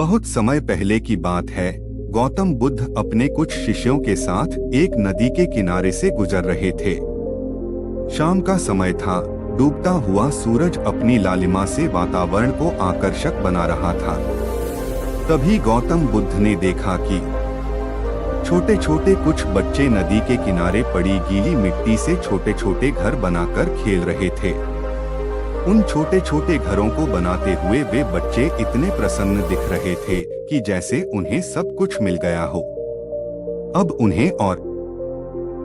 बहुत समय पहले की बात है। गौतम बुद्ध अपने कुछ शिष्यों के साथ एक नदी के किनारे से गुजर रहे थे। शाम का समय था। डूबता हुआ सूरज अपनी लालिमा से वातावरण को आकर्षक बना रहा था। तभी गौतम बुद्ध ने देखा कि छोटे छोटे कुछ बच्चे नदी के किनारे पड़ी गीली मिट्टी से छोटे छोटे घर बनाकर खेल रहे थे। उन छोटे छोटे घरों को बनाते हुए वे बच्चे इतने प्रसन्न दिख रहे थे कि जैसे उन्हें सब कुछ मिल गया हो। अब उन्हें और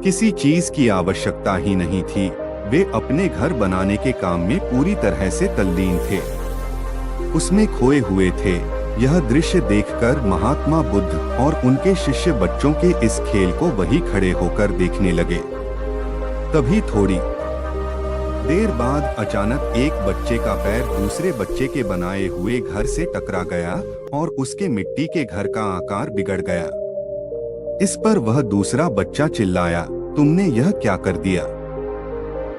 किसी चीज की आवश्यकता ही नहीं थी। वे अपने घर बनाने के काम में पूरी तरह से तल्लीन थे, उसमें खोए हुए थे। यह दृश्य देखकर महात्मा बुद्ध और उनके शिष्य बच्चों के इस खेल को वहीं खड़े होकर देखने लगे। तभी थोड़ी देर बाद अचानक एक बच्चे का पैर दूसरे बच्चे के बनाए हुए घर से टकरा गया और उसके मिट्टी के घर का आकार बिगड़ गया। इस पर वह दूसरा बच्चा चिल्लाया, तुमने यह क्या कर दिया?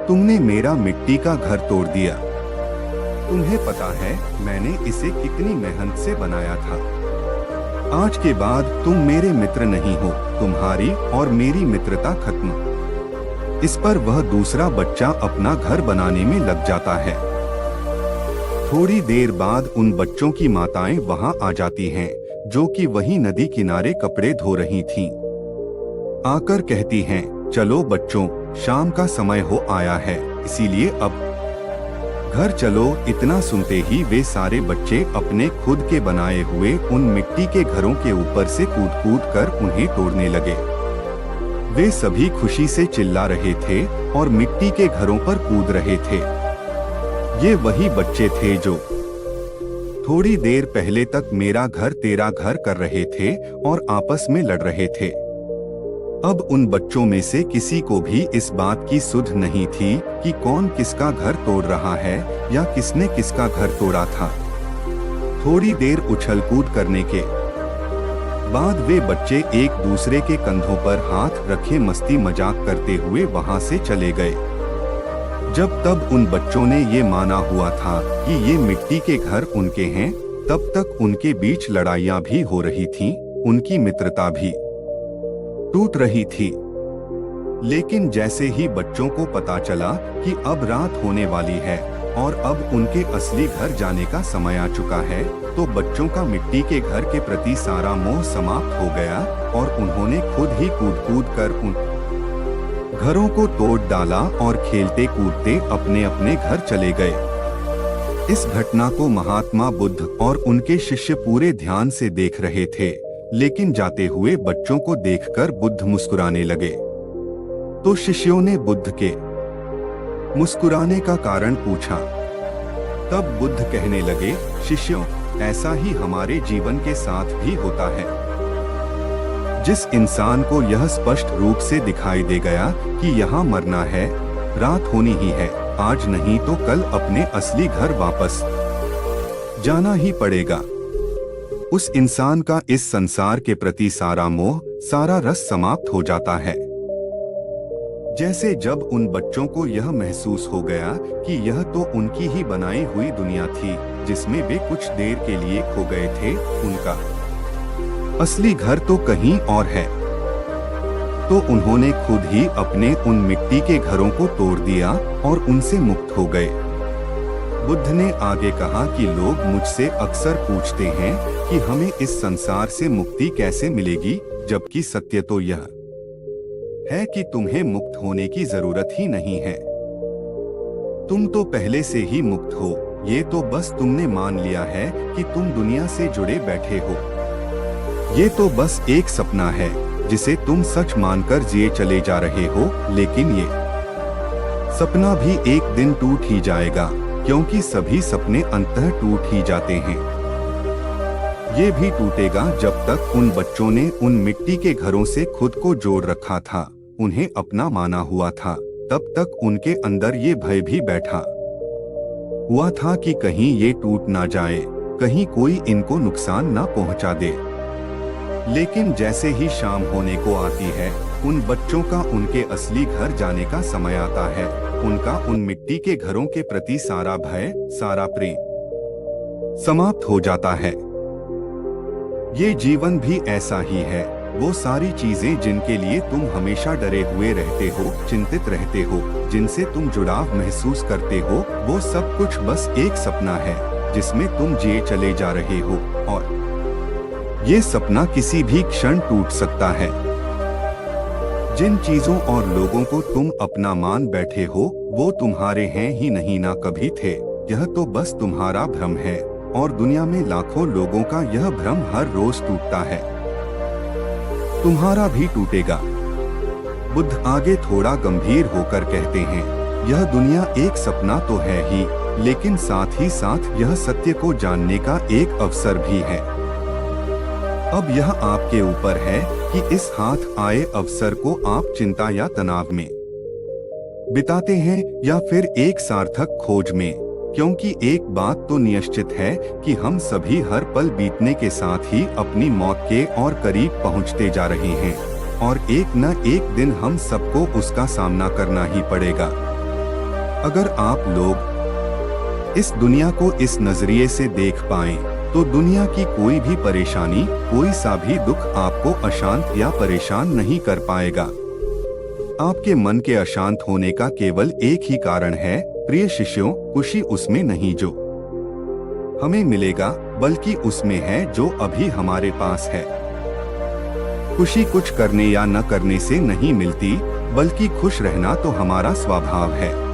तुमने मेरा मिट्टी का घर तोड़ दिया। तुम्हें पता है मैंने इसे कितनी मेहनत से बनाया था। आज के बाद तुम मेरे मित्र नहीं हो। तुम्हारी और मेरी मित्रता खत्म। इस पर वह दूसरा बच्चा अपना घर बनाने में लग जाता है। थोड़ी देर बाद उन बच्चों की माताएं वहां आ जाती हैं, जो कि वही नदी किनारे कपड़े धो रही थीं। आकर कहती हैं, चलो बच्चों, शाम का समय हो आया है, इसीलिए अब घर चलो। इतना सुनते ही वे सारे बच्चे अपने खुद के बनाए हुए उन मिट्टी के घरों के ऊपर से कूद कूद कर उन्हें तोड़ने लगे। वे सभी खुशी से चिल्ला रहे थे और मिट्टी के घरों पर कूद रहे थे। ये वही बच्चे थे जो थोड़ी देर पहले तक मेरा घर तेरा घर कर रहे थे और आपस में लड़ रहे थे। अब उन बच्चों में से किसी को भी इस बात की सुध नहीं थी कि कौन किसका घर तोड़ रहा है या किसने किसका घर तोड़ा था। थोड़ी देर उछल कूद करने के बाद वे बच्चे एक दूसरे के कंधों पर हाथ रखे मस्ती मजाक करते हुए वहां से चले गए। जब तब उन बच्चों ने ये माना हुआ था कि ये मिट्टी के घर उनके हैं, तब तक उनके बीच लड़ाइयाँ भी हो रही थीं, उनकी मित्रता भी टूट रही थी। लेकिन जैसे ही बच्चों को पता चला कि अब रात होने वाली है और अब उनके असली घर जाने का समय आ चुका है, तो बच्चों का मिट्टी के घर के प्रति सारा मोह समाप्त हो गया और उन्होंने खुद ही कूद कूद कर उन घरों को तोड़ डाला और खेलते कूदते अपने अपने घर चले गए। इस घटना को महात्मा बुद्ध और उनके शिष्य पूरे ध्यान से देख रहे थे, लेकिन जाते हुए बच्चों को देखकर बुद्ध मुस्कुराने लगे। तो शिष्यों ने बुद्ध के मुस्कुराने का कारण पूछा। तब बुद्ध कहने लगे, शिष्यों, ऐसा ही हमारे जीवन के साथ भी होता है। जिस इंसान को यह स्पष्ट रूप से दिखाई दे गया कि यहाँ मरना है, रात होनी ही है, आज नहीं तो कल अपने असली घर वापस जाना ही पड़ेगा, उस इंसान का इस संसार के प्रति सारा मोह, सारा रस समाप्त हो जाता है। जैसे जब उन बच्चों को यह महसूस हो गया कि यह तो उनकी ही बनाई हुई दुनिया थी जिसमें वे कुछ देर के लिए खो गए थे, उनका असली घर तो कहीं और है, तो उन्होंने खुद ही अपने उन मिट्टी के घरों को तोड़ दिया और उनसे मुक्त हो गए। बुद्ध ने आगे कहा कि लोग मुझसे अक्सर पूछते हैं कि हमें इस संसार से मुक्ति कैसे मिलेगी, जबकि सत्य तो यह है कि तुम्हें मुक्त होने की जरूरत ही नहीं है। तुम तो पहले से ही मुक्त हो, ये तो बस तुमने मान लिया है कि तुम दुनिया से जुड़े बैठे हो। ये तो बस एक सपना है जिसे तुम सच मानकर जिए चले जा रहे हो, लेकिन ये सपना भी एक दिन टूट ही जाएगा, क्योंकि सभी सपने अंततः टूट ही जाते हैं। ये भी टूटेगा जब तक उन बच्चों ने उन मिट्टी के घरों से खुद को जोड़ रखा था, उन्हें अपना माना हुआ था, तब तक उनके अंदर ये भय भी बैठा हुआ था कि कहीं ये टूट ना जाए, कहीं कोई इनको नुकसान ना पहुंचा दे। लेकिन जैसे ही शाम होने को आती है, उन बच्चों का उनके असली घर जाने का समय आता है। उनका उन मिट्टी के घरों के प्रति सारा भय, सारा प्रेम समाप्त हो जाता है। ये जीवन भी ऐसा ही है। वो सारी चीजें जिनके लिए तुम हमेशा डरे हुए रहते हो, चिंतित रहते हो, जिनसे तुम जुड़ाव महसूस करते हो, वो सब कुछ बस एक सपना है जिसमें तुम जिए चले जा रहे हो, और ये सपना किसी भी क्षण टूट सकता है। जिन चीजों और लोगों को तुम अपना मान बैठे हो, वो तुम्हारे हैं ही नहीं, ना कभी थे। यह तो बस तुम्हारा भ्रम है, और दुनिया में लाखों लोगों का यह भ्रम हर रोज टूटता है। तुम्हारा भी टूटेगा। बुद्ध आगे थोड़ा गंभीर होकर कहते हैं, यह दुनिया एक सपना तो है ही, लेकिन साथ ही साथ यह सत्य को जानने का एक अवसर भी है। अब यह आपके ऊपर है कि इस हाथ आए अवसर को आप चिंता या तनाव में बिताते हैं या फिर एक सार्थक खोज में, क्योंकि एक बात तो निश्चित है कि हम सभी हर पल बीतने के साथ ही अपनी मौत के और करीब पहुंचते जा रहे हैं, और एक न एक दिन हम सबको उसका सामना करना ही पड़ेगा। अगर आप लोग इस दुनिया को इस नजरिए से देख पाएं, तो दुनिया की कोई भी परेशानी, कोई सा भी दुख आपको अशांत या परेशान नहीं कर पाएगा। आपके मन के अशांत होने का केवल एक ही कारण है, प्रिय शिष्यों, खुशी उसमें नहीं जो हमें मिलेगा, बल्कि उसमें है जो अभी हमारे पास है। खुशी कुछ करने या न करने से नहीं मिलती, बल्कि खुश रहना तो हमारा स्वभाव है।